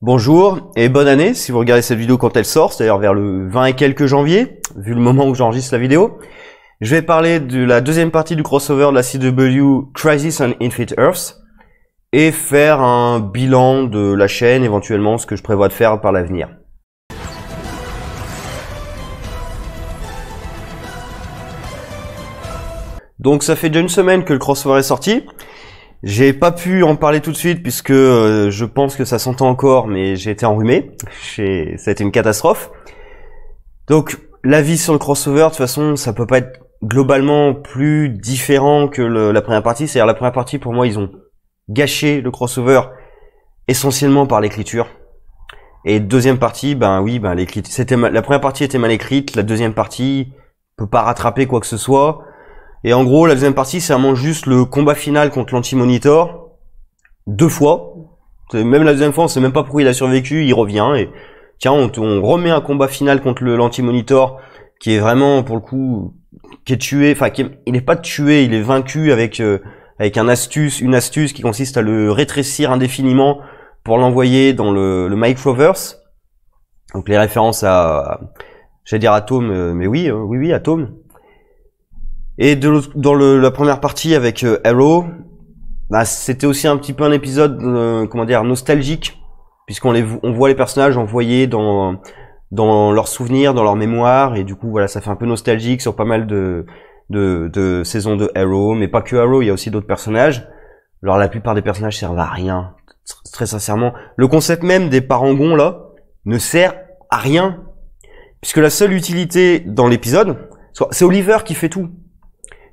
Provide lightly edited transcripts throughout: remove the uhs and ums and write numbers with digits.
Bonjour et bonne année si vous regardez cette vidéo quand elle sort, c'est-à-dire vers le 20 et quelques janvier, vu le moment où j'enregistre la vidéo. Je vais parler de la deuxième partie du crossover de la CW Crisis on Infinite Earths et faire un bilan de la chaîne, éventuellement ce que je prévois de faire par l'avenir. Donc ça fait déjà une semaine que le crossover est sorti. J'ai pas pu en parler tout de suite puisque je pense que ça s'entend encore, mais j'ai été enrhumé. Ça a été une catastrophe. Donc l'avis sur le crossover, de toute façon, ça peut pas être globalement plus différent que la première partie. C'est-à-dire la première partie, pour moi, ils ont gâché le crossover essentiellement par l'écriture. Et deuxième partie, l'écriture. La première partie était mal écrite, la deuxième partie peut pas rattraper quoi que ce soit. Et en gros, la deuxième partie, c'est vraiment juste le combat final contre l'Anti-Monitor. 2 fois. Même la deuxième fois, on sait même pas pourquoi il a survécu, il revient. Et tiens, on remet un combat final contre l'Anti-Monitor, qui est vraiment, pour le coup, qui est tué. Enfin, il n'est pas tué, il est vaincu avec une astuce qui consiste à le rétrécir indéfiniment pour l'envoyer dans le Microverse. Donc les références à, j'allais dire Atom, mais oui, Atom. Et dans la première partie avec Arrow, c'était aussi un petit peu un épisode, nostalgique, puisqu'on voit les personnages envoyés dans leurs souvenirs, dans leur mémoire, et du coup voilà, ça fait un peu nostalgique sur pas mal de saisons de Arrow, mais pas que Arrow, il y a aussi d'autres personnages. Alors la plupart des personnages servent à rien, très sincèrement. Le concept même des parangons là ne sert à rien, puisque la seule utilité dans l'épisode, c'est Oliver qui fait tout.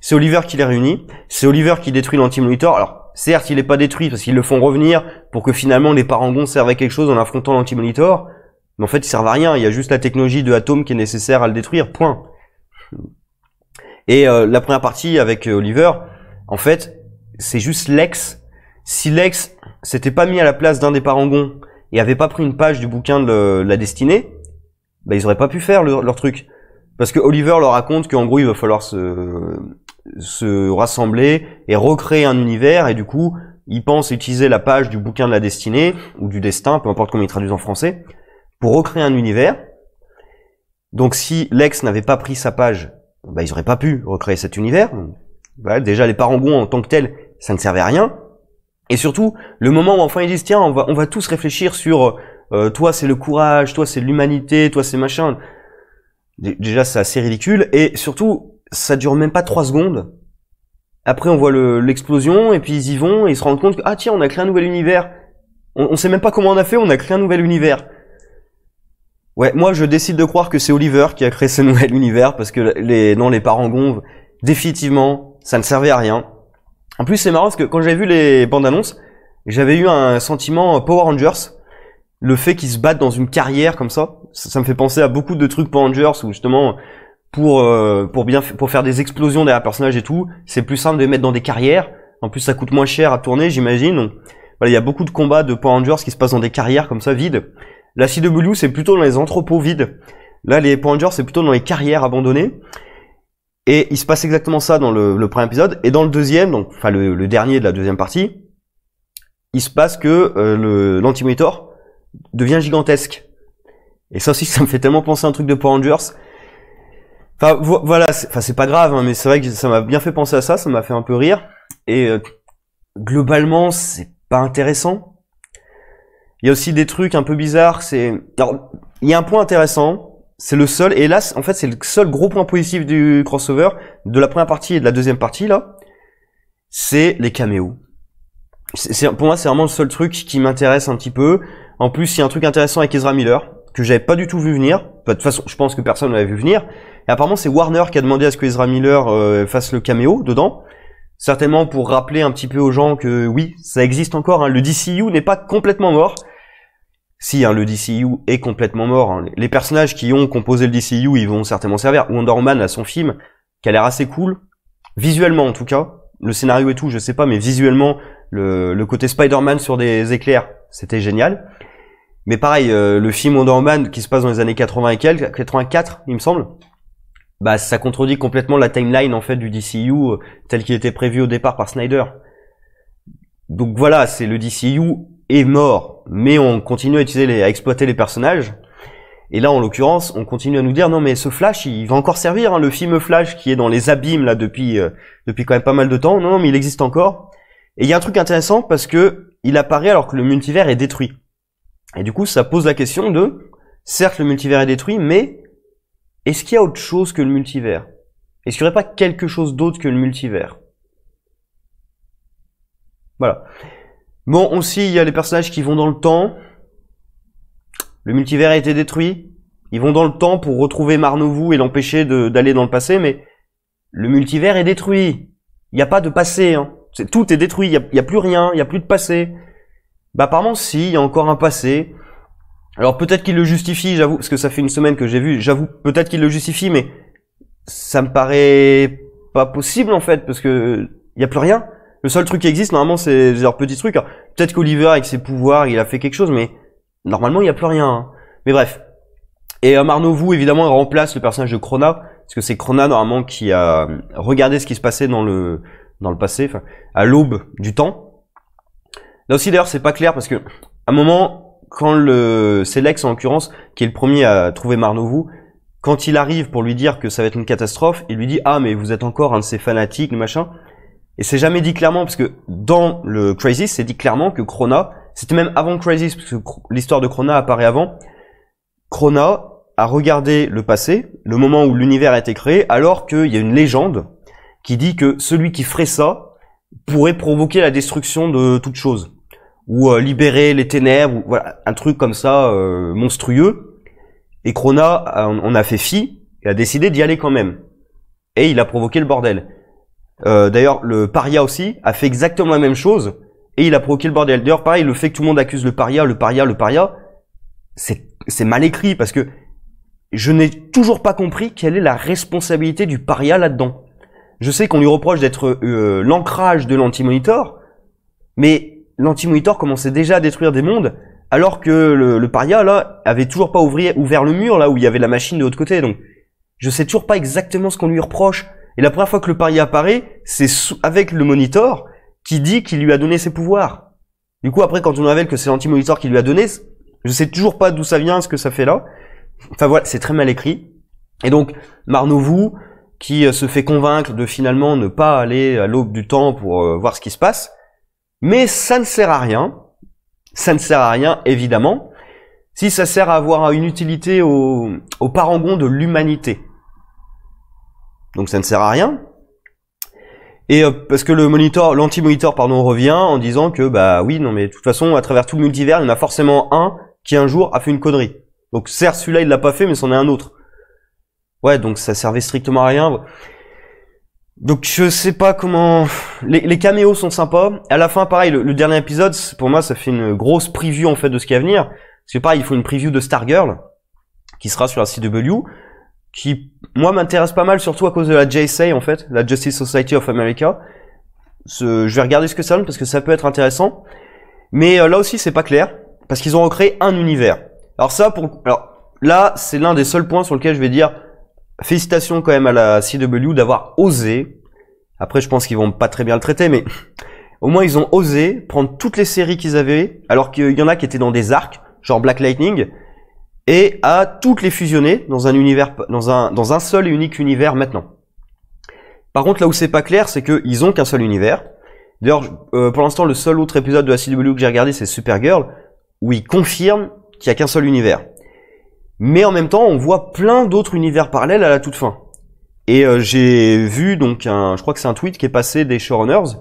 C'est Oliver qui les réunit, c'est Oliver qui détruit l'Anti-Monitor. Alors, certes, il n'est pas détruit parce qu'ils le font revenir pour que finalement les parangons servent à quelque chose en affrontant l'Anti-Monitor. Mais en fait, ils servent à rien. Il y a juste la technologie de Atom qui est nécessaire à le détruire, point. Et la première partie avec Oliver, en fait, c'est juste Lex. Si Lex s'était pas mis à la place d'un des parangons et avait pas pris une page du bouquin de la destinée, ils auraient pas pu faire leur truc. Parce que Oliver leur raconte qu'en gros, il va falloir se rassembler et recréer un univers, et du coup, ils pensent utiliser la page du bouquin de la destinée, ou du destin, peu importe comment ils traduisent en français, pour recréer un univers. Donc si Lex n'avait pas pris sa page, ils auraient pas pu recréer cet univers. Voilà, déjà, les parangons en tant que tels, ça ne servait à rien. Et surtout, le moment où enfin ils disent, tiens, on va tous réfléchir sur toi c'est le courage, toi c'est l'humanité, toi c'est machin. Déjà, c'est assez ridicule, et surtout, ça dure même pas 3 secondes. Après, on voit l'explosion, et puis ils y vont, et ils se rendent compte que, ah tiens, on a créé un nouvel univers. On sait même pas comment on a fait, on a créé un nouvel univers. Ouais, moi, je décide de croire que c'est Oliver qui a créé ce nouvel univers, parce que les parangons, définitivement, ça ne servait à rien. En plus, c'est marrant, parce que quand j'avais vu les bandes annonces, j'avais eu un sentiment Power Rangers. Le fait qu'ils se battent dans une carrière comme ça me fait penser à beaucoup de trucs Power Rangers où justement pour faire des explosions derrière un personnage et tout, c'est plus simple de les mettre dans des carrières. En plus, ça coûte moins cher à tourner, j'imagine. Donc, voilà, il y a beaucoup de combats de Power Rangers qui se passent dans des carrières comme ça vides. La CW, c'est plutôt dans les entrepôts vides. Là, les Power Rangers, c'est plutôt dans les carrières abandonnées. Et il se passe exactement ça dans le premier épisode. Et dans le deuxième, donc le dernier de la deuxième partie, il se passe que l'Anti-Monitor devient gigantesque. Et ça aussi, ça me fait tellement penser à un truc de Power Rangers. Enfin, voilà, c'est pas grave, hein, mais c'est vrai que ça m'a bien fait penser à ça, ça m'a fait un peu rire. Et globalement, c'est pas intéressant. Il y a aussi des trucs un peu bizarres, alors, il y a un point intéressant, c'est le seul, et là, en fait, c'est le seul gros point positif du crossover, de la première partie et de la deuxième partie, là, c'est les caméos. Pour moi, c'est vraiment le seul truc qui m'intéresse un petit peu. En plus, il y a un truc intéressant avec Ezra Miller, que j'avais pas du tout vu venir. De toute façon, je pense que personne ne l'avait vu venir. Et apparemment, c'est Warner qui a demandé à ce que Ezra Miller fasse le caméo dedans. Certainement pour rappeler un petit peu aux gens que oui, ça existe encore. Hein. Le DCU n'est pas complètement mort. Si, hein, le DCU est complètement mort. Hein. Les personnages qui ont composé le DCU, ils vont certainement servir. Wonder Woman a son film, qui a l'air assez cool. Visuellement, en tout cas. Le scénario et tout, je sais pas, mais visuellement, le côté Spider-Man sur des éclairs, c'était génial. Mais pareil, le film Wonder Woman qui se passe dans les années 80 et quelques, 84, il me semble, ça contredit complètement la timeline en fait du DCU tel qu'il était prévu au départ par Snyder. Donc voilà, c'est le DCU est mort. mais on continue à à exploiter les personnages. Et là, en l'occurrence, on continue à nous dire non mais ce Flash, il va encore servir, hein, le film Flash qui est dans les abîmes là depuis quand même pas mal de temps. Non, mais il existe encore. Et il y a un truc intéressant parce que il apparaît alors que le multivers est détruit. Et du coup, ça pose la question de certes le multivers est détruit, mais est-ce qu'il y a autre chose que le multivers? Est-ce qu'il n'y aurait pas quelque chose d'autre que le multivers? Voilà. Bon, aussi, il y a les personnages qui vont dans le temps. Le multivers a été détruit. Ils vont dans le temps pour retrouver Marnovou et l'empêcher d'aller dans le passé, mais le multivers est détruit. Il n'y a pas de passé. Hein. Tout est détruit. Il n'y a plus rien. Il n'y a plus de passé. Bah apparemment, si, il y a encore un passé. Alors peut-être qu'il le justifie, j'avoue, parce que ça fait une semaine que j'ai vu. J'avoue, peut-être qu'il le justifie, mais ça me paraît pas possible en fait, parce que il y a plus rien. Le seul truc qui existe normalement c'est leur petit truc. Peut-être qu'Oliver avec ses pouvoirs il a fait quelque chose, mais normalement il y a plus rien. Hein. Mais bref. Et Marnovou évidemment remplace le personnage de Krona, parce que c'est Krona normalement qui a regardé ce qui se passait dans le passé, enfin à l'aube du temps. Là aussi d'ailleurs c'est pas clair parce que à un moment quand c'est Lex en l'occurrence qui est le premier à trouver Marnovou. Quand il arrive pour lui dire que ça va être une catastrophe, il lui dit « Ah, mais vous êtes encore un de ces fanatiques, le machin. » Et c'est jamais dit clairement, parce que dans le Crisis, c'est dit clairement que Krona, c'était même avant le Crisis, parce que l'histoire de Krona apparaît avant, Krona a regardé le passé, le moment où l'univers a été créé, alors qu'il y a une légende qui dit que celui qui ferait ça pourrait provoquer la destruction de toute chose, ou libérer les ténèbres, ou voilà, un truc comme ça, monstrueux. Et Krona on a fait fi et a décidé d'y aller quand même. Et il a provoqué le bordel. D'ailleurs, le paria aussi a fait exactement la même chose et il a provoqué le bordel. D'ailleurs, pareil, le fait que tout le monde accuse le paria, c'est mal écrit parce que je n'ai toujours pas compris quelle est la responsabilité du paria là-dedans. Je sais qu'on lui reproche d'être l'ancrage de l'Anti-Monitor, mais l'Anti-Monitor commençait déjà à détruire des mondes. Alors que le paria, là, avait toujours pas ouvert le mur, là, où il y avait la machine de l'autre côté. Donc, je sais toujours pas exactement ce qu'on lui reproche. Et la première fois que le paria apparaît, c'est avec le Monitor qui dit qu'il lui a donné ses pouvoirs. Du coup, après, quand on révèle que c'est l'Anti-Monitor qui lui a donné, je sais toujours pas d'où ça vient, ce que ça fait là. Enfin voilà, c'est très mal écrit. Et donc, Marnovou, qui se fait convaincre de finalement ne pas aller à l'aube du temps pour voir ce qui se passe. Mais ça ne sert à rien. Ça ne sert à rien, évidemment, si ça sert à avoir une utilité au parangon de l'humanité. Donc ça ne sert à rien. Et parce que l'anti-monitor, revient en disant que, bah oui, non mais de toute façon, à travers tout le multivers, il y en a forcément un qui un jour a fait une connerie. Donc certes, celui-là, il l'a pas fait, mais c'en est un autre. Ouais, donc ça servait strictement à rien. Donc je sais pas comment... Les caméos sont sympas. À la fin, pareil, le dernier épisode, pour moi, ça fait une grosse preview en fait de ce qui va venir. Parce que pareil, il faut une preview de Stargirl, qui sera sur la CW, qui, moi, m'intéresse pas mal, surtout à cause de la JSA, en fait, la Justice Society of America. Je vais regarder ce que ça donne, parce que ça peut être intéressant. Mais là aussi, c'est pas clair, parce qu'ils ont recréé un univers. Alors là, c'est l'un des seuls points sur lequel je vais dire... Félicitations quand même à la CW d'avoir osé, après je pense qu'ils vont pas très bien le traiter, mais au moins ils ont osé prendre toutes les séries qu'ils avaient, alors qu'il y en a qui étaient dans des arcs, genre Black Lightning, et à toutes les fusionner dans un univers, dans un seul et unique univers maintenant. Par contre là où c'est pas clair, c'est qu'ils ont qu'un seul univers. D'ailleurs, pour l'instant le seul autre épisode de la CW que j'ai regardé c'est Supergirl, où ils confirment qu'il y a qu'un seul univers. Mais en même temps, on voit plein d'autres univers parallèles à la toute fin. Et j'ai vu donc je crois que c'est un tweet qui est passé des showrunners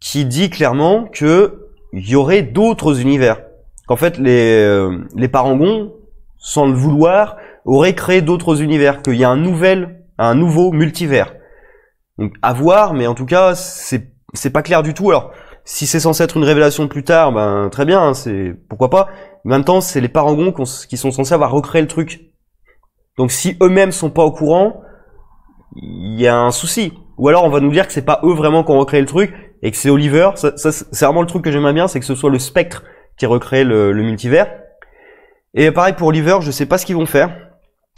qui dit clairement que il y aurait d'autres univers. Qu'en fait les parangons, sans le vouloir, auraient créé d'autres univers, qu'il y a un nouveau multivers. Donc à voir, mais en tout cas c'est pas clair du tout. Alors si c'est censé être une révélation plus tard, ben très bien, c'est pourquoi pas. En même temps, c'est les parangons qui sont censés avoir recréé le truc. Donc si eux-mêmes sont pas au courant, il y a un souci. Ou alors on va nous dire que c'est pas eux vraiment qui ont recréé le truc et que c'est Oliver. Ça c'est vraiment le truc que j'aimerais bien, c'est que ce soit le Spectre qui a recréé le multivers. Et pareil pour Oliver, je sais pas ce qu'ils vont faire.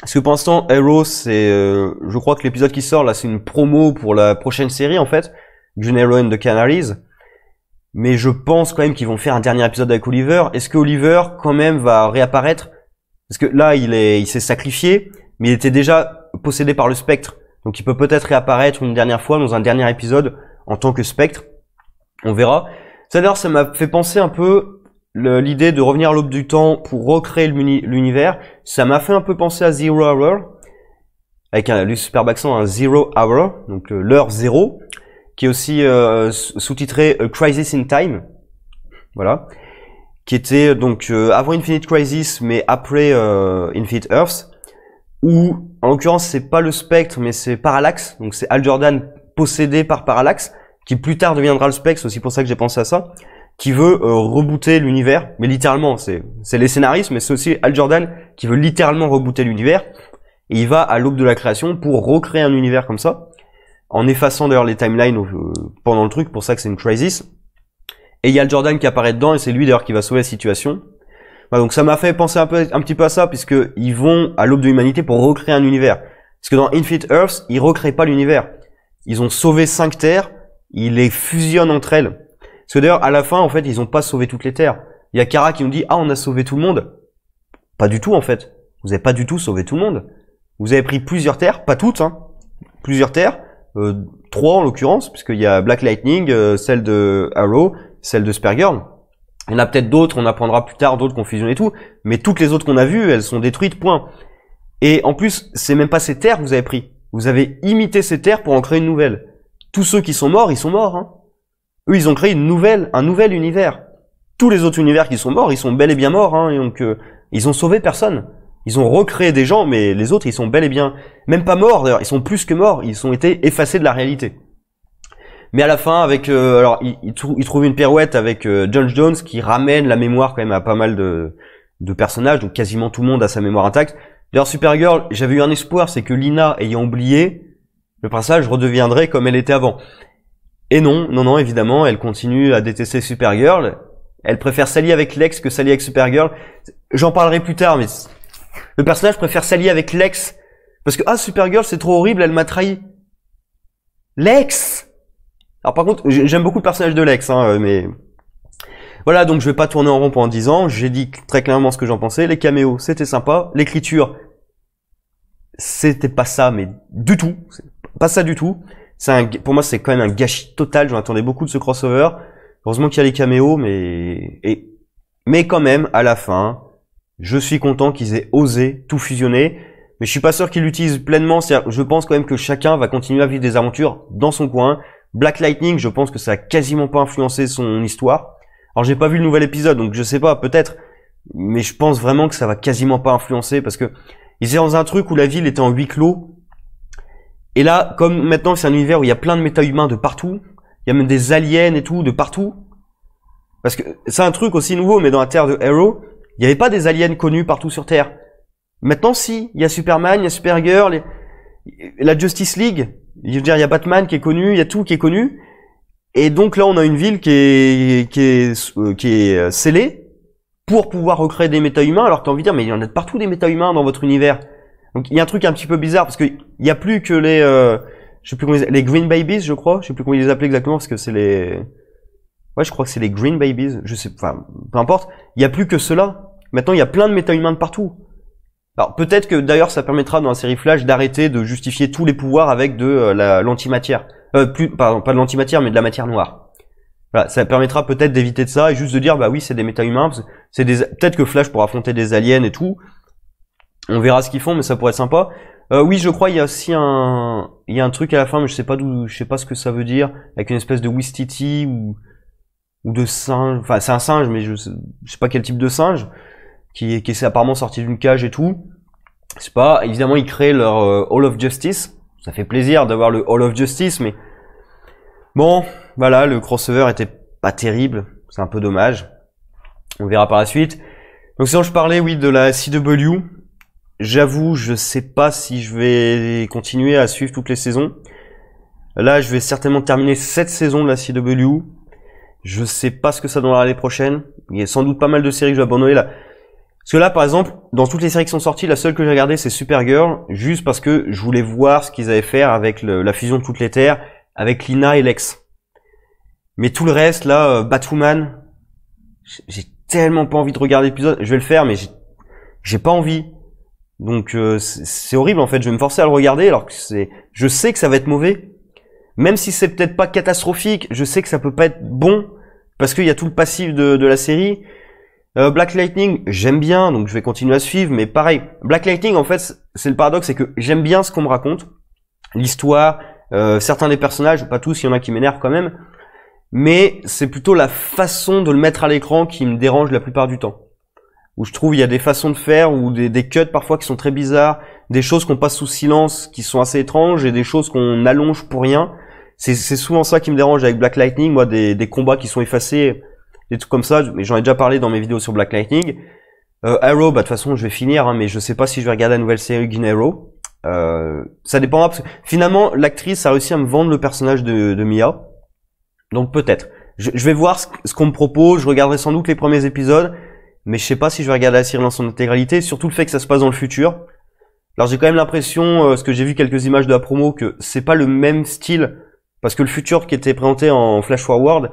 Parce que pour l'instant, Arrow, je crois que l'épisode qui sort là, c'est une promo pour la prochaine série en fait, Green Arrow and the Canaries. Mais je pense quand même qu'ils vont faire un dernier épisode avec Oliver. Est-ce que Oliver, quand même, va réapparaître? Parce que là, il s'est sacrifié, mais il était déjà possédé par le Spectre. Donc il peut peut-être réapparaître une dernière fois dans un dernier épisode en tant que Spectre. On verra. Ça d'ailleurs, ça m'a fait penser un peu l'idée de revenir à l'aube du temps pour recréer l'univers. Ça m'a fait un peu penser à Zero Hour, avec le superbe accent, un Zero Hour, donc l'heure zéro, qui est aussi sous-titré A Crisis in Time. Voilà. Qui était donc avant Infinite Crisis, mais après Infinite Earths, où en l'occurrence c'est pas le Spectre, mais c'est Parallax, donc c'est Hal Jordan possédé par Parallax, qui plus tard deviendra le Spectre, c'est aussi pour ça que j'ai pensé à ça, qui veut rebooter l'univers, mais littéralement, c'est les scénaristes, mais c'est aussi Hal Jordan qui veut littéralement rebooter l'univers, et il va à l'aube de la création pour recréer un univers comme ça, en effaçant d'ailleurs les timelines pendant le truc, pour ça que c'est une crisis. Et il y a le Jordan qui apparaît dedans, et c'est lui d'ailleurs qui va sauver la situation. Voilà, donc ça m'a fait penser un petit peu à ça, puisque ils vont à l'aube de l'humanité pour recréer un univers. Parce que dans Infinite Earths, ils recréent pas l'univers. Ils ont sauvé 5 terres, ils les fusionnent entre elles. Parce que d'ailleurs, à la fin, en fait, ils ont pas sauvé toutes les terres. Il y a Kara qui nous dit, ah, on a sauvé tout le monde. Pas du tout, en fait. Vous avez pas du tout sauvé tout le monde. Vous avez pris plusieurs terres, pas toutes, hein. Plusieurs terres, 3 en l'occurrence, puisqu'il y a Black Lightning, celle de Arrow, celle de Supergirl. Il y en a peut-être d'autres, on apprendra plus tard d'autres qu'on fusionne et tout, mais toutes les autres qu'on a vues, elles sont détruites, point. Et en plus, c'est même pas ces terres que vous avez pris. Vous avez imité ces terres pour en créer une nouvelle. Tous ceux qui sont morts, ils sont morts, hein. Eux, ils ont créé un nouvel univers. Tous les autres univers qui sont morts, ils sont bel et bien morts, hein, et donc ils ont sauvé personne. Ils ont recréé des gens, mais les autres, ils sont bel et bien même pas morts, d'ailleurs, ils sont plus que morts, ils ont été effacés de la réalité. Mais à la fin, avec alors il trouve une pirouette avec John Jones qui ramène la mémoire quand même à pas mal de personnages, donc quasiment tout le monde a sa mémoire intacte. D'ailleurs, Supergirl, j'avais eu un espoir, c'est que Lina, ayant oublié, le personnage redeviendrait comme elle était avant. Et non, évidemment, elle continue à détester Supergirl. Elle préfère s'allier avec Lex que s'allier avec Supergirl. J'en parlerai plus tard, mais le personnage préfère s'allier avec Lex parce que Supergirl, c'est trop horrible, elle m'a trahi. Lex. Alors par contre, j'aime beaucoup le personnage de Lex, hein, mais voilà, donc je vais pas tourner en rond pendant 10 ans. J'ai dit très clairement ce que j'en pensais. Les caméos, c'était sympa. L'écriture, c'était pas ça, mais du tout. Pas ça du tout. Pour moi, c'est quand même un gâchis total. J'en attendais beaucoup de ce crossover. Heureusement qu'il y a les caméos, mais quand même, à la fin, je suis content qu'ils aient osé tout fusionner. Mais je suis pas sûr qu'ils l'utilisent pleinement. Je pense quand même que chacun va continuer à vivre des aventures dans son coin. Black Lightning, je pense que ça a quasiment pas influencé son histoire. Alors j'ai pas vu le nouvel épisode, donc je sais pas, peut-être. Mais je pense vraiment que ça va quasiment pas influencer parce que ils étaient dans un truc où la ville était en huis clos. Et là, comme maintenant c'est un univers où il y a plein de méta-humains de partout, il y a même des aliens et tout de partout. Parce que c'est un truc aussi nouveau, mais dans la Terre de Arrow, il y avait pas des aliens connus partout sur Terre. Maintenant si, il y a Superman, il y a Supergirl, la Justice League. Je veux dire, il y a Batman qui est connu, il y a tout qui est connu. Et donc là, on a une ville qui est scellée pour pouvoir recréer des méta-humains, alors que t'as envie de dire, mais il y en a de partout des méta-humains dans votre univers. Donc il y a un truc un petit peu bizarre, parce que il y a plus que les, je sais plus comment les Green Babies, je crois. Je sais plus comment ils les appellent exactement, parce que c'est les, ouais, je crois que c'est les Green Babies. Je sais, enfin, peu importe. Il y a plus que cela. Maintenant, il y a plein de méta-humains de partout. Alors peut-être que d'ailleurs ça permettra dans la série Flash d'arrêter de justifier tous les pouvoirs avec de l'antimatière. Pardon, pas de l'antimatière mais de la matière noire. Voilà, ça permettra peut-être d'éviter de ça et juste de dire bah oui c'est des méta-humains, peut-être que Flash pourra affronter des aliens et tout. On verra ce qu'ils font mais ça pourrait être sympa. Oui je crois il y a aussi il y a un truc à la fin mais je sais pas ce que ça veut dire avec une espèce de Wistiti ou de singe. Enfin c'est un singe mais je sais pas quel type de singe. Qui est apparemment sorti d'une cage et tout. C'est pas, évidemment, ils créent leur Hall of Justice. Ça fait plaisir d'avoir le Hall of Justice, mais bon, voilà, le crossover était pas terrible. C'est un peu dommage. On verra par la suite. Donc sinon, je parlais, oui, de la CW. J'avoue, je sais pas si je vais continuer à suivre toutes les saisons. Là, je vais certainement terminer 7 saisons de la CW. Je sais pas ce que ça donnera l'année prochaine. Il y a sans doute pas mal de séries que je vais abandonner là. Parce que là, par exemple, dans toutes les séries qui sont sorties, la seule que j'ai regardée, c'est Supergirl, juste parce que je voulais voir ce qu'ils allaient faire avec la fusion de toutes les terres, avec Lina et Lex. Mais tout le reste, là, Batwoman, j'ai tellement pas envie de regarder l'épisode. Je vais le faire, mais j'ai pas envie. Donc c'est horrible en fait. Je vais me forcer à le regarder alors que je sais que ça va être mauvais. Même si c'est peut-être pas catastrophique, je sais que ça peut pas être bon parce qu'il y a tout le passif de la série. Black Lightning, j'aime bien, donc je vais continuer à suivre. Mais pareil, Black Lightning en fait, c'est le paradoxe, c'est que j'aime bien ce qu'on me raconte, l'histoire, certains des personnages, pas tous, il y en a qui m'énervent quand même. Mais c'est plutôt la façon de le mettre à l'écran qui me dérange la plupart du temps. Où je trouve il y a des façons de faire ou des cuts parfois qui sont très bizarres, des choses qu'on passe sous silence qui sont assez étranges et des choses qu'on allonge pour rien. C'est souvent ça qui me dérange avec Black Lightning, moi des combats qui sont effacés, des trucs comme ça, mais j'en ai déjà parlé dans mes vidéos sur Black Lightning. Arrow, bah de toute façon je vais finir, hein, mais je sais pas si je vais regarder la nouvelle série Green Arrow. Ça dépendra parce que finalement l'actrice a réussi à me vendre le personnage de Mia. Donc peut-être. Je vais voir ce qu'on me propose, je regarderai sans doute les premiers épisodes. Mais je sais pas si je vais regarder la série dans son intégralité, surtout le fait que ça se passe dans le futur. Alors j'ai quand même l'impression, parce que j'ai vu quelques images de la promo, que c'est pas le même style, parce que le futur qui était présenté en flash forward,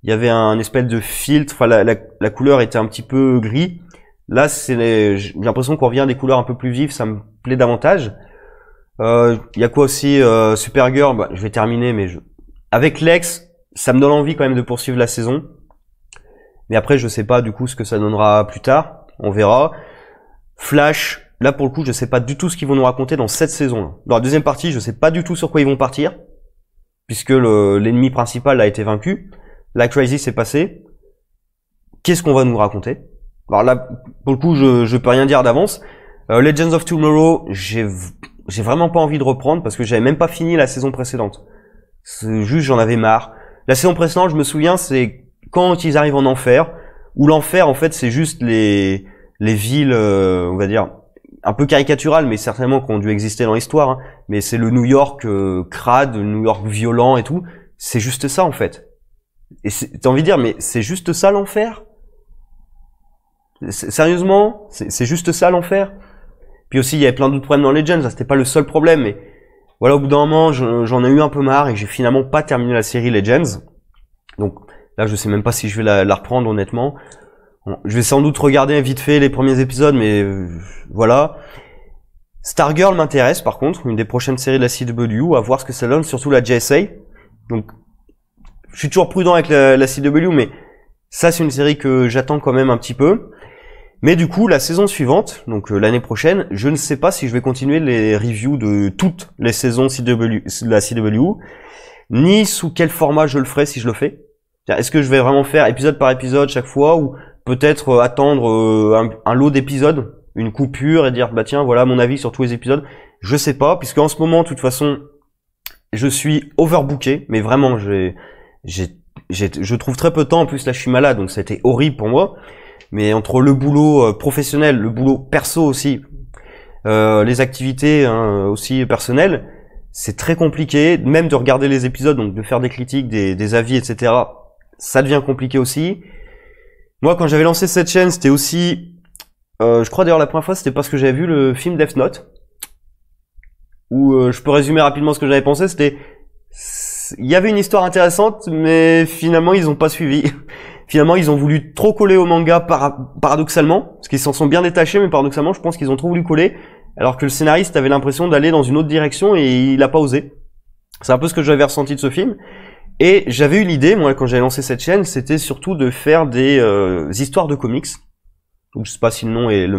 il y avait un espèce de filtre, enfin la couleur était un petit peu gris. Là j'ai l'impression qu'on revient à des couleurs un peu plus vives, ça me plaît davantage. Il y a quoi aussi, Supergirl, bah, je vais terminer, mais avec Lex, ça me donne envie quand même de poursuivre la saison. Mais après, je sais pas du coup ce que ça donnera plus tard. On verra. Flash, là pour le coup, je sais pas du tout ce qu'ils vont nous raconter dans cette saison. Dans la deuxième partie, je sais pas du tout sur quoi ils vont partir, puisque l'ennemi principal a été vaincu. La Crisis s'est passée. Qu'est-ce qu'on va nous raconter? Alors là, pour le coup, je peux rien dire d'avance. Legends of Tomorrow, j'ai vraiment pas envie de reprendre parce que j'avais même pas fini la saison précédente. C'est juste, j'en avais marre. La saison précédente, je me souviens, c'est quand ils arrivent en enfer, où l'enfer en fait c'est juste les villes, on va dire un peu caricaturales, mais certainement qui ont dû exister dans l'histoire. Hein. Mais c'est le New York crade, le New York violent et tout. C'est juste ça en fait. Et t'as envie de dire, mais c'est juste ça l'enfer? Sérieusement, c'est juste ça l'enfer? Puis aussi il y avait plein d'autres problèmes dans Legends, ça c'était pas le seul problème, mais voilà, au bout d'un moment j'en ai eu un peu marre et j'ai finalement pas terminé la série Legends. Donc là, je sais même pas si je vais la reprendre, honnêtement. Bon, je vais sans doute regarder vite fait les premiers épisodes, mais voilà. Stargirl m'intéresse, par contre, une des prochaines séries de la CW, à voir ce que ça donne, surtout la JSA. Donc, je suis toujours prudent avec la CW, mais ça, c'est une série que j'attends quand même un petit peu. Mais du coup, la saison suivante, donc l'année prochaine, je ne sais pas si je vais continuer les reviews de toutes les saisons de la CW, ni sous quel format je le ferai si je le fais. Est-ce que je vais vraiment faire épisode par épisode chaque fois ou peut-être attendre un lot d'épisodes, une coupure et dire bah tiens voilà mon avis sur tous les épisodes. Je sais pas puisque en ce moment de toute façon je suis overbooké mais vraiment je trouve très peu de temps en plus là je suis malade donc ça a été horrible pour moi mais entre le boulot professionnel, le boulot perso aussi, les activités hein, aussi personnelles, c'est très compliqué même de regarder les épisodes donc de faire des critiques, des avis etc. Ça devient compliqué aussi. Moi, quand j'avais lancé cette chaîne, c'était aussi... je crois d'ailleurs la première fois, c'était parce que j'avais vu le film Death Note. Où je peux résumer rapidement ce que j'avais pensé. C'était... Il y avait une histoire intéressante, mais finalement, ils ont pas suivi. Finalement, ils ont voulu trop coller au manga paradoxalement. Parce qu'ils s'en sont bien détachés, mais paradoxalement, je pense qu'ils ont trop voulu coller. Alors que le scénariste avait l'impression d'aller dans une autre direction et il a pas osé. C'est un peu ce que j'avais ressenti de ce film. Et j'avais eu l'idée, moi, quand j'avais lancé cette chaîne, c'était surtout de faire des histoires de comics. Donc, je sais pas si le nom est le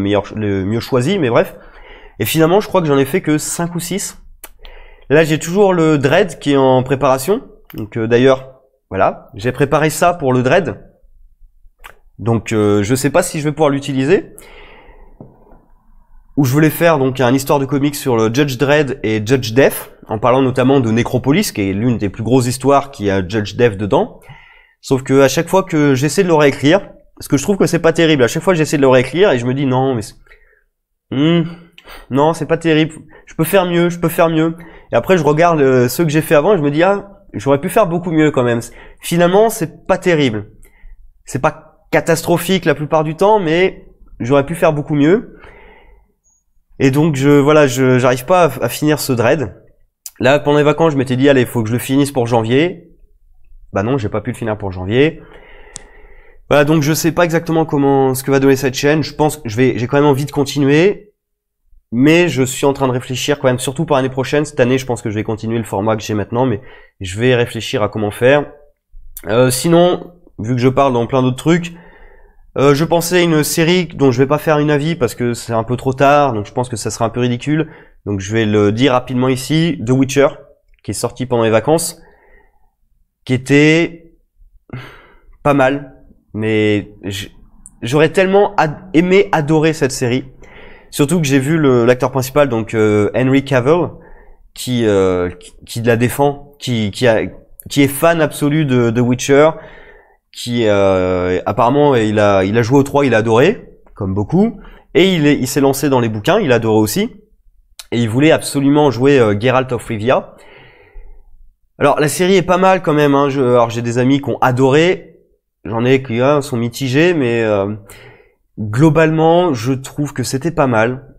mieux choisi, mais bref. Et finalement, je crois que j'en ai fait que 5 ou 6. Là, j'ai toujours le Dread qui est en préparation. Donc, d'ailleurs, voilà, j'ai préparé ça pour le Dread. Donc, je sais pas si je vais pouvoir l'utiliser. Où je voulais faire donc un histoire de comics sur le Judge Dredd et Judge Death, en parlant notamment de Necropolis, qui est l'une des plus grosses histoires qui a Judge Death dedans. Sauf que à chaque fois que j'essaie de le réécrire, parce que je trouve que c'est pas terrible, à chaque fois que j'essaie de le réécrire et je me dis non mais non c'est pas terrible, je peux faire mieux. Et après je regarde ceux que j'ai fait avant et je me dis ah j'aurais pu faire beaucoup mieux quand même. Finalement c'est pas terrible, c'est pas catastrophique la plupart du temps, mais j'aurais pu faire beaucoup mieux. Et donc j'arrive pas à finir ce Dread. Là pendant les vacances je m'étais dit allez faut que je le finisse pour janvier. Bah non, j'ai pas pu le finir pour janvier. Voilà, donc je sais pas exactement ce que va donner cette chaîne. Je pense que j'ai quand même envie de continuer, mais je suis en train de réfléchir quand même, surtout pour l'année prochaine. Cette année, je pense que je vais continuer le format que j'ai maintenant, mais je vais réfléchir à comment faire. Sinon, vu que je parle dans plein d'autres trucs, je pensais à une série dont je vais pas faire une avis parce que c'est un peu trop tard, donc je pense que ça sera un peu ridicule. Donc je vais le dire rapidement ici, The Witcher, qui est sorti pendant les vacances, qui était pas mal, mais j'aurais tellement aimé adorer cette série. Surtout que j'ai vu l'acteur principal, donc Henry Cavill, qui la défend, qui est fan absolu de The Witcher, qui apparemment il a joué au 3, il a adoré, comme beaucoup, et il s'est lancé dans les bouquins, il a adoré aussi, et il voulait absolument jouer Geralt of Rivia. Alors la série est pas mal quand même, hein. Alors j'ai des amis qui ont adoré, j'en ai qui sont mitigés, mais globalement je trouve que c'était pas mal,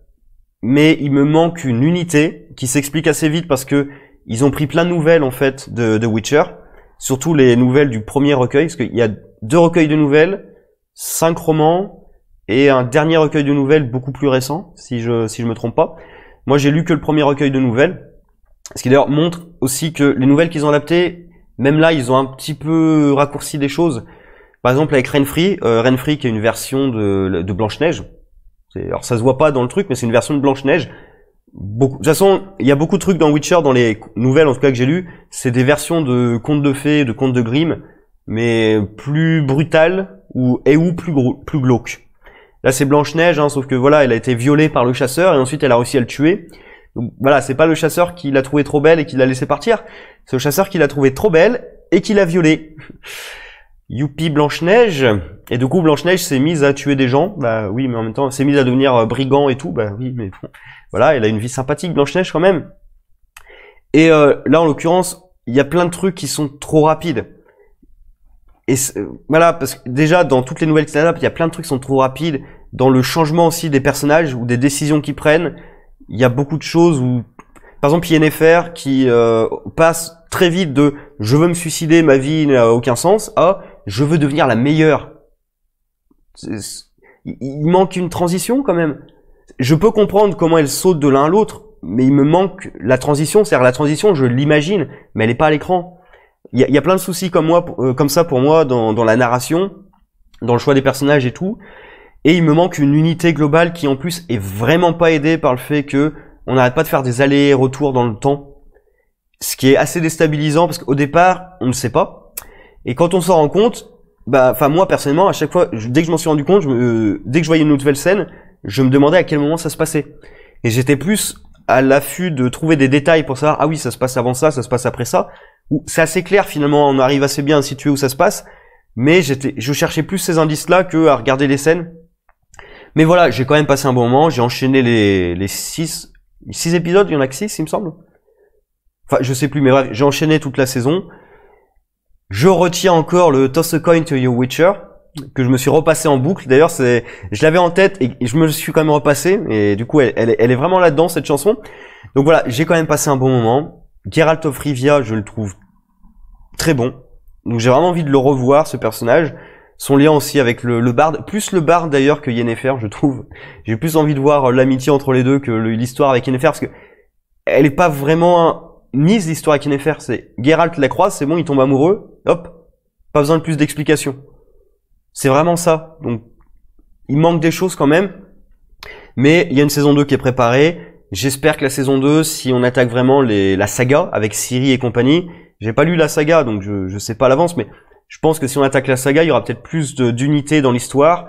mais il me manque une unité qui s'explique assez vite parce que ils ont pris plein de nouvelles en fait de The Witcher. Surtout les nouvelles du premier recueil, parce qu'il y a 2 recueils de nouvelles, 5 romans, et un dernier recueil de nouvelles beaucoup plus récent, si je me trompe pas. Moi, j'ai lu que le premier recueil de nouvelles, ce qui d'ailleurs montre aussi que les nouvelles qu'ils ont adaptées, même là, ils ont un petit peu raccourci des choses. Par exemple, avec Renfri qui est une version de Blanche-Neige. Alors, ça se voit pas dans le truc, mais c'est une version de Blanche-Neige. De toute façon, il y a beaucoup de trucs dans Witcher, dans les nouvelles en tout cas que j'ai lues, c'est des versions de contes de fées, de contes de Grimm, mais plus brutales ou plus glauques. Là c'est Blanche-Neige, hein, sauf que voilà, elle a été violée par le chasseur et ensuite elle a réussi à le tuer. Donc voilà, c'est pas le chasseur qui l'a trouvée trop belle et qui l'a laissé partir, c'est le chasseur qui l'a trouvée trop belle et qui l'a violée. Youpi Blanche-Neige. Et du coup Blanche-Neige s'est mise à tuer des gens, bah oui, mais en même temps s'est mise à devenir brigand et tout, bah oui, mais bon. Voilà, elle a une vie sympathique, Blanche-Neige, quand même. Et là, en l'occurrence, il y a plein de trucs qui sont trop rapides. Et voilà, parce que déjà, dans toutes les nouvelles qui s'adaptent, il y a plein de trucs qui sont trop rapides. Dans le changement aussi des personnages ou des décisions qu'ils prennent, il y a beaucoup de choses où... Par exemple, Yennefer qui passe très vite de « je veux me suicider, ma vie n'a aucun sens » à « je veux devenir la meilleure ». Il manque une transition, quand même. Je peux comprendre comment elle saute de l'un à l'autre, mais il me manque la transition. C'est-à-dire la transition, je l'imagine, mais elle est pas à l'écran. Il y a plein de soucis comme ça pour moi dans la narration, dans le choix des personnages et tout. Et il me manque une unité globale qui en plus est vraiment pas aidée par le fait que on n'arrête pas de faire des allers-retours dans le temps. Ce qui est assez déstabilisant parce qu'au départ, on ne sait pas. Et quand on s'en rend compte, enfin moi personnellement, à chaque fois, dès que je m'en suis rendu compte, dès que je voyais une nouvelle scène, je me demandais à quel moment ça se passait. Et j'étais plus à l'affût de trouver des détails pour savoir, ah oui, ça se passe avant ça se passe après ça. Ou c'est assez clair finalement, on arrive assez bien à situer où ça se passe. Mais je cherchais plus ces indices-là que à regarder les scènes. Mais voilà, j'ai quand même passé un bon moment. J'ai enchaîné les 6 épisodes, il y en a que 6, il me semble. Enfin, je sais plus, mais bref, j'ai enchaîné toute la saison. Je retiens encore le Toss a Coin to Your Witcher, que je me suis repassé en boucle. D'ailleurs, je l'avais en tête et je me le suis quand même repassé. Et du coup, elle est vraiment là-dedans, cette chanson. Donc voilà, j'ai quand même passé un bon moment. Geralt of Rivia, je le trouve très bon. Donc j'ai vraiment envie de le revoir, ce personnage. Son lien aussi avec le barde, plus le barde d'ailleurs que Yennefer, je trouve. J'ai plus envie de voir l'amitié entre les deux que l'histoire avec Yennefer, parce que elle est pas vraiment mise l'histoire avec Yennefer. C'est Geralt la croise, c'est bon, il tombe amoureux, hop, pas besoin de plus d'explications. C'est vraiment ça. Donc, il manque des choses quand même. Mais il y a une saison 2 qui est préparée. J'espère que la saison 2, si on attaque vraiment la saga avec Ciri et compagnie, j'ai pas lu la saga, donc je sais pas à l'avance, mais je pense que si on attaque la saga, il y aura peut-être plus d'unité dans l'histoire.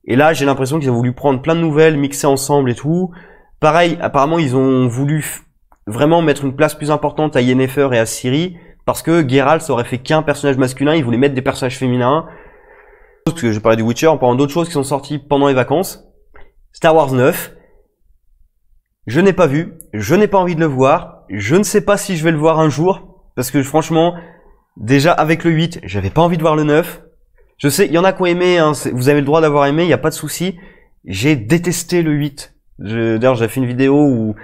Et là, j'ai l'impression qu'ils ont voulu prendre plein de nouvelles, mixer ensemble et tout. Pareil, apparemment, ils ont voulu vraiment mettre une place plus importante à Yennefer et à Ciri, parce que Geralt, ça aurait fait qu'un personnage masculin, ils voulaient mettre des personnages féminins. Parce que je parlais du Witcher, en parlant d'autres choses qui sont sorties pendant les vacances. Star Wars 9. Je n'ai pas vu, je n'ai pas envie de le voir, je ne sais pas si je vais le voir un jour, parce que franchement, déjà avec le 8, j'avais pas envie de voir le 9. Je sais, il y en a qui ont aimé, hein, vous avez le droit d'avoir aimé, il n'y a pas de souci. J'ai détesté le 8. D'ailleurs, j'ai fait une vidéo où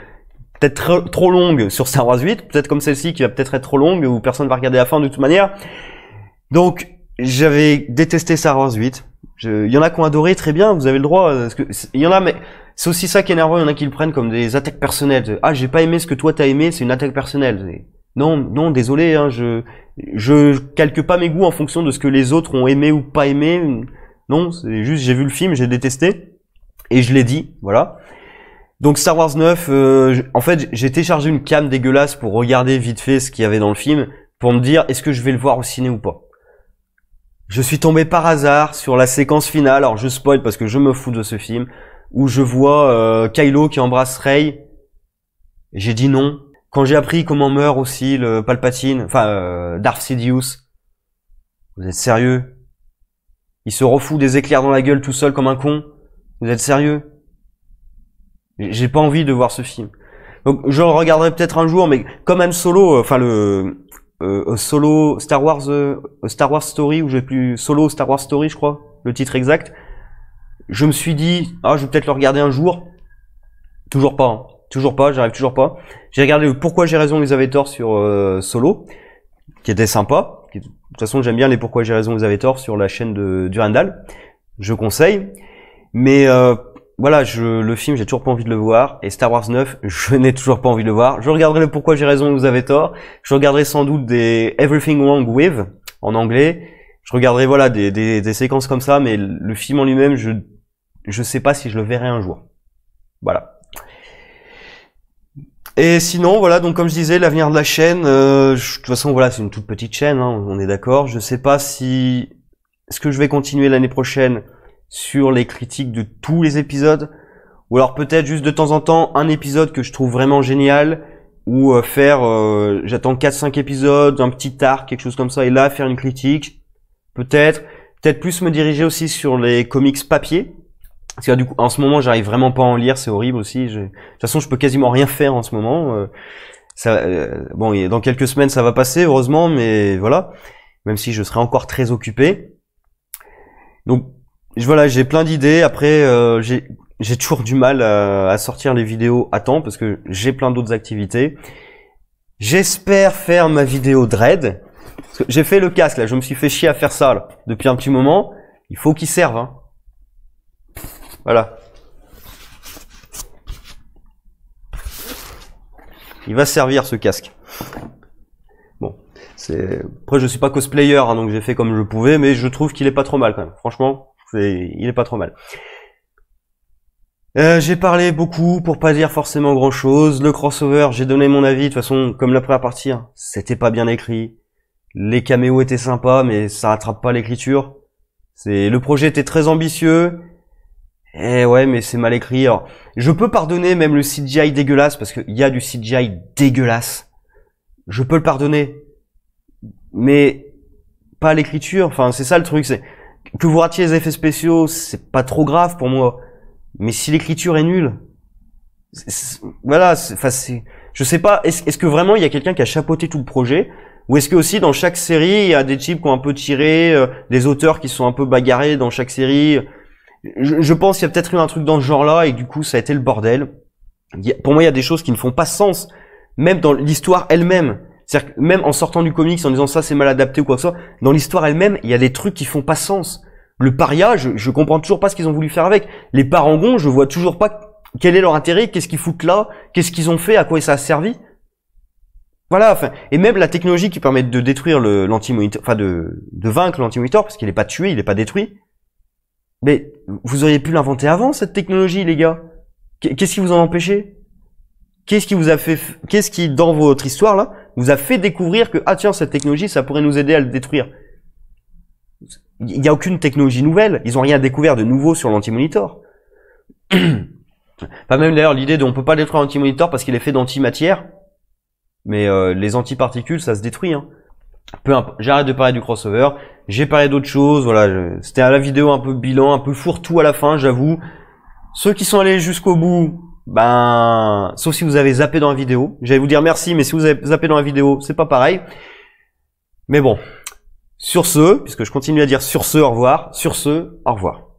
peut-être trop longue sur Star Wars 8, peut-être comme celle-ci qui va peut-être être trop longue, où personne va regarder la fin de toute manière. Donc, j'avais détesté Star Wars 8. Il y en a qui ont adoré, très bien, vous avez le droit. Parce que il y en a, mais c'est aussi ça qui est énervant. Il y en a qui le prennent comme des attaques personnelles. Ah, j'ai pas aimé ce que toi t'as aimé, c'est une attaque personnelle. Non, non, désolé, hein, je calque pas mes goûts en fonction de ce que les autres ont aimé ou pas aimé. Non, c'est juste, j'ai vu le film, j'ai détesté. Et je l'ai dit, voilà. Donc Star Wars 9, en fait, j'ai téléchargé une cam dégueulasse pour regarder vite fait ce qu'il y avait dans le film, pour me dire, est-ce que je vais le voir au ciné ou pas. Je suis tombé par hasard sur la séquence finale, alors je spoil parce que je me fous de ce film, où je vois Kylo qui embrasse Rey. J'ai dit non. Quand j'ai appris comment meurt aussi le Palpatine, enfin Darth Sidious, vous êtes sérieux? Il se refout des éclairs dans la gueule tout seul comme un con. Vous êtes sérieux? J'ai pas envie de voir ce film. Donc je le regarderai peut-être un jour, mais comme Han Solo, enfin le Solo Star Wars Story, ou j'ai plus Solo Star Wars Story, je crois, le titre exact. Je me suis dit, ah, je vais peut-être le regarder un jour. Toujours pas, hein. Toujours pas, j'arrive toujours pas. J'ai regardé le Pourquoi j'ai raison, ils avaient tort sur Solo, qui était sympa. De toute façon, j'aime bien les Pourquoi j'ai raison, ils avaient tort sur la chaîne de Durandal. Je conseille. Mais voilà, le film, j'ai toujours pas envie de le voir. Et Star Wars 9, je n'ai toujours pas envie de le voir. Je regarderai le Pourquoi j'ai raison, vous avez tort. Je regarderai sans doute des Everything Wrong With en anglais. Je regarderai voilà des séquences comme ça, mais le film en lui-même, je sais pas si je le verrai un jour. Voilà. Et sinon, voilà, donc comme je disais, l'avenir de la chaîne, de toute façon, voilà, c'est une toute petite chaîne, hein, on est d'accord. Je sais pas si est-ce que je vais continuer l'année prochaine sur les critiques de tous les épisodes, ou alors peut-être juste de temps en temps un épisode que je trouve vraiment génial, ou j'attends 4-5 épisodes, un petit arc, quelque chose comme ça, et là faire une critique. Peut-être plus me diriger aussi sur les comics papier. Parce que du coup, en ce moment, j'arrive vraiment pas à en lire, c'est horrible aussi. De toute façon, je peux quasiment rien faire en ce moment. Bon, dans quelques semaines, ça va passer, heureusement, mais voilà. Même si je serai encore très occupé. Donc, voilà, j'ai plein d'idées. Après, j'ai toujours du mal à sortir les vidéos à temps parce que j'ai plein d'autres activités. J'espère faire ma vidéo Dread. Parce que j'ai fait le casque, là. Je me suis fait chier à faire ça, là, depuis un petit moment. Il faut qu'il serve, hein. Voilà. Il va servir ce casque. Bon, après je suis pas cosplayer, hein, donc j'ai fait comme je pouvais, mais je trouve qu'il est pas trop mal quand même. Franchement, il est pas trop mal. J'ai parlé beaucoup pour pas dire forcément grand chose. Le crossover, j'ai donné mon avis. De toute façon, comme la première partie, hein, c'était pas bien écrit. Les caméos étaient sympas, mais ça rattrape pas l'écriture. Le projet était très ambitieux. Eh ouais, mais c'est mal écrit. Alors, je peux pardonner même le CGI dégueulasse, parce qu'il y a du CGI dégueulasse. Je peux le pardonner. Mais pas l'écriture. Enfin, c'est ça le truc. C'est que vous ratiez les effets spéciaux, c'est pas trop grave pour moi. Mais si l'écriture est nulle, voilà. Je sais pas. Est-ce que vraiment il y a quelqu'un qui a chapeauté tout le projet, ou est-ce que aussi dans chaque série il y a des types qui ont un peu tiré, des auteurs qui sont un peu bagarrés dans chaque série? Je pense qu'il y a peut-être eu un truc dans ce genre-là et du coup ça a été le bordel. Pour moi, il y a des choses qui ne font pas sens, même dans l'histoire elle-même. C'est-à-dire que même en sortant du comics en disant ça c'est mal adapté ou quoi que ce soit, dans l'histoire elle-même, il y a des trucs qui font pas sens. Le paria, je comprends toujours pas ce qu'ils ont voulu faire avec. Les parangons, je vois toujours pas quel est leur intérêt, qu'est-ce qu'ils foutent là, qu'est-ce qu'ils ont fait, à quoi ça a servi. Voilà, enfin, et même la technologie qui permet de détruire l'anti-monitor, enfin de vaincre l'anti-monitor, parce qu'il est pas tué, il est pas détruit. Mais vous auriez pu l'inventer avant, cette technologie, les gars. Qu'est-ce qui vous en empêchez? Qu'est-ce qui, dans votre histoire, là, vous a fait découvrir que, ah tiens, cette technologie, ça pourrait nous aider à le détruire? Il n'y a aucune technologie nouvelle. Ils ont rien découvert de nouveau sur l'anti-monitor. Pas même d'ailleurs l'idée de on peut pas détruire l'anti-monitor parce qu'il est fait d'antimatière. Mais les antiparticules, ça se détruit, hein. Peu importe. J'arrête de parler du crossover. J'ai parlé d'autres choses. Voilà, c'était à la vidéo un peu bilan, un peu fourre-tout à la fin, j'avoue. Ceux qui sont allés jusqu'au bout, ben, sauf si vous avez zappé dans la vidéo. J'allais vous dire merci, mais si vous avez zappé dans la vidéo, c'est pas pareil. Mais bon. Sur ce, puisque je continue à dire sur ce, au revoir. Sur ce, au revoir.